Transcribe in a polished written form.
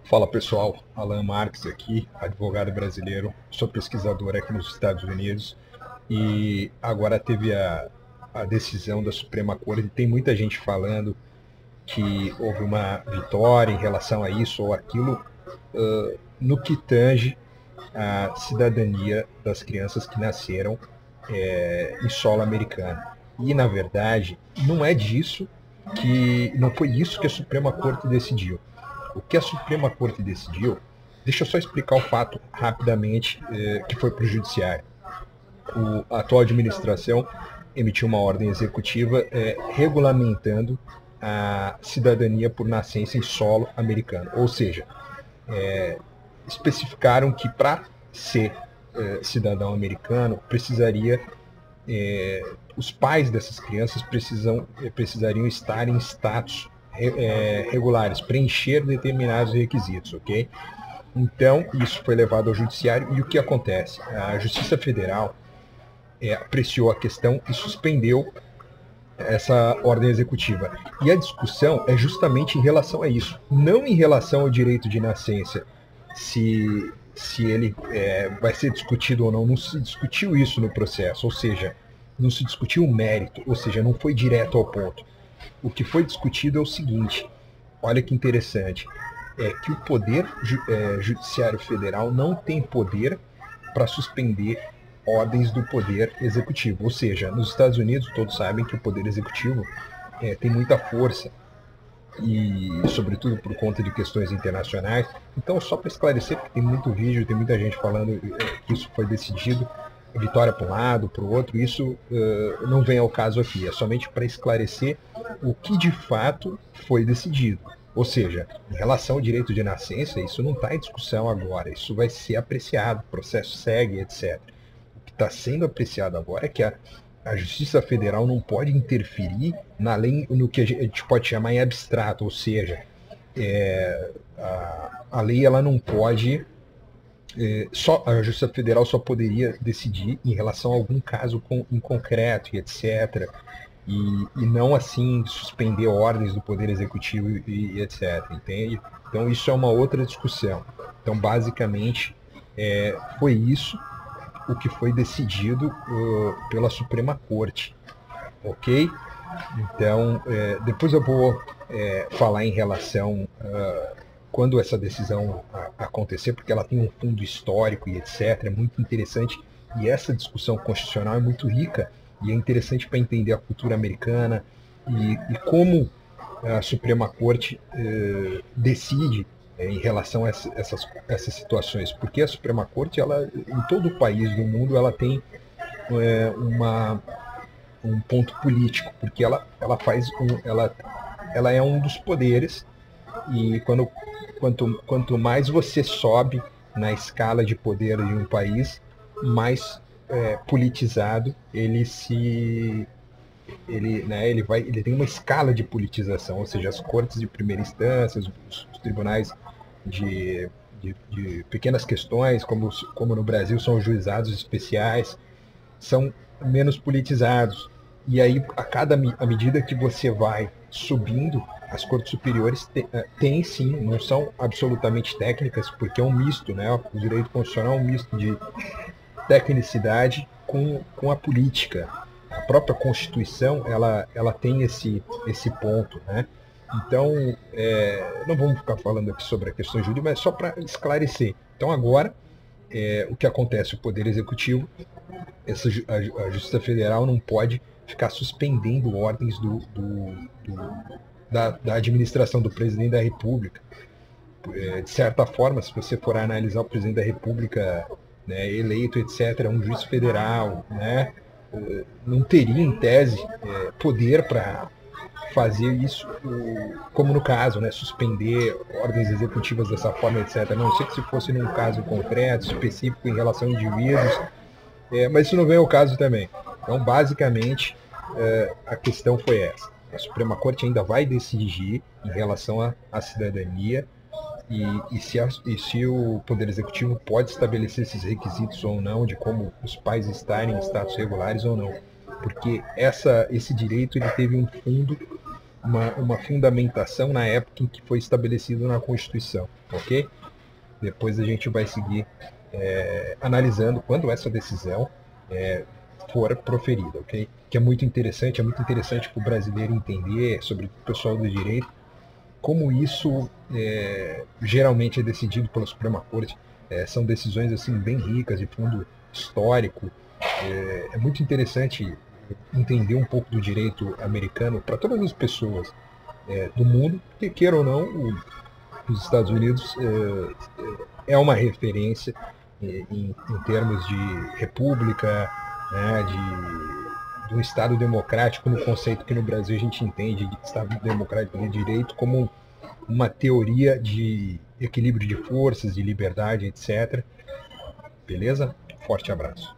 Fala pessoal, Alan Marques aqui, advogado brasileiro, sou pesquisador aqui nos Estados Unidos e agora teve a decisão da Suprema Corte. Tem muita gente falando que houve uma vitória em relação a isso ou aquilo, no que tange a cidadania das crianças que nasceram em solo americano. E na verdade não foi isso que a Suprema Corte decidiu. O que a Suprema Corte decidiu, deixa eu só explicar o fato rapidamente, que foi para o Judiciário. A atual administração emitiu uma ordem executiva regulamentando a cidadania por nascença em solo americano. Ou seja, especificaram que para ser cidadão americano precisaria os pais dessas crianças precisariam estar em status regulares, preencher determinados requisitos, ok? Então, isso foi levado ao judiciário e o que acontece? A Justiça Federal apreciou a questão e suspendeu essa ordem executiva. E a discussão é justamente em relação a isso, não em relação ao direito de nascença, se ele vai ser discutido ou não. Não se discutiu isso no processo, ou seja, não se discutiu o mérito, ou seja, não foi direto ao ponto. O que foi discutido é o seguinte, olha que interessante, é que o Poder Judiciário Federal não tem poder para suspender ordens do Poder Executivo. Ou seja, nos Estados Unidos todos sabem que o Poder Executivo tem muita força, e sobretudo por conta de questões internacionais. Então, só para esclarecer, porque tem muito vídeo, tem muita gente falando que isso foi decidido, vitória para um lado, para o outro, isso não vem ao caso aqui, é somente para esclarecer o que de fato foi decidido. Ou seja, em relação ao direito de nascença, isso não está em discussão agora, isso vai ser apreciado, o processo segue, etc. O que está sendo apreciado agora é que a Justiça Federal não pode interferir na lei, no que a gente pode chamar em abstrato, ou seja, a lei ela não pode, a Justiça Federal só poderia decidir em relação a algum caso em concreto e etc. E não assim suspender ordens do Poder Executivo e etc. Entende? Então isso é uma outra discussão. Então basicamente foi isso o que foi decidido pela Suprema Corte, ok? Então, depois eu vou falar em relação quando essa decisão acontecer, porque ela tem um fundo histórico e etc, é muito interessante, e essa discussão constitucional é muito rica, e é interessante para entender a cultura americana e como a Suprema Corte decide em relação a essas situações, porque a Suprema Corte, ela, em todo o país do mundo, ela tem um ponto político, porque ela é um dos poderes, e quanto mais você sobe na escala de poder de um país, mais politizado ele tem uma escala de politização, ou seja, as cortes de primeira instância, os tribunais de pequenas questões, como no Brasil são os juizados especiais, são menos politizados. E aí, à medida que você vai subindo, as cortes superiores têm sim, não são absolutamente técnicas, porque é um misto, né? O direito constitucional é um misto de tecnicidade com a política. A própria Constituição ela tem esse ponto, né? Então, não vamos ficar falando aqui sobre a questão jurídica, mas só para esclarecer. Então, agora, o que acontece? O Poder Executivo, a Justiça Federal não pode ficar suspendendo ordens da administração do Presidente da República. De certa forma, se você for analisar o Presidente da República, né, eleito, etc., é um juiz federal, né, não teria, em tese, poder para fazer isso, como no caso, né, suspender ordens executivas dessa forma, etc. Não sei que se fosse num caso concreto, específico, em relação a indivíduos, mas isso não vem ao caso também. Então, basicamente, a questão foi essa. A Suprema Corte ainda vai decidir em relação à cidadania e se o Poder Executivo pode estabelecer esses requisitos ou não, de como os pais estarem em status regulares ou não. Porque esse direito ele teve um fundo uma fundamentação na época em que foi estabelecido na Constituição, ok? Depois a gente vai seguir analisando quando essa decisão for proferida, ok? Que é muito interessante para o brasileiro entender, sobre o pessoal do direito, como isso geralmente é decidido pela Suprema Corte. São decisões assim bem ricas, de fundo histórico. É muito interessante entender um pouco do direito americano para todas as pessoas do mundo, que queira ou não, os Estados Unidos é uma referência em termos de república, né, de um Estado democrático, no conceito que no Brasil a gente entende de Estado democrático de direito como uma teoria de equilíbrio de forças, de liberdade, etc. Beleza? Forte abraço.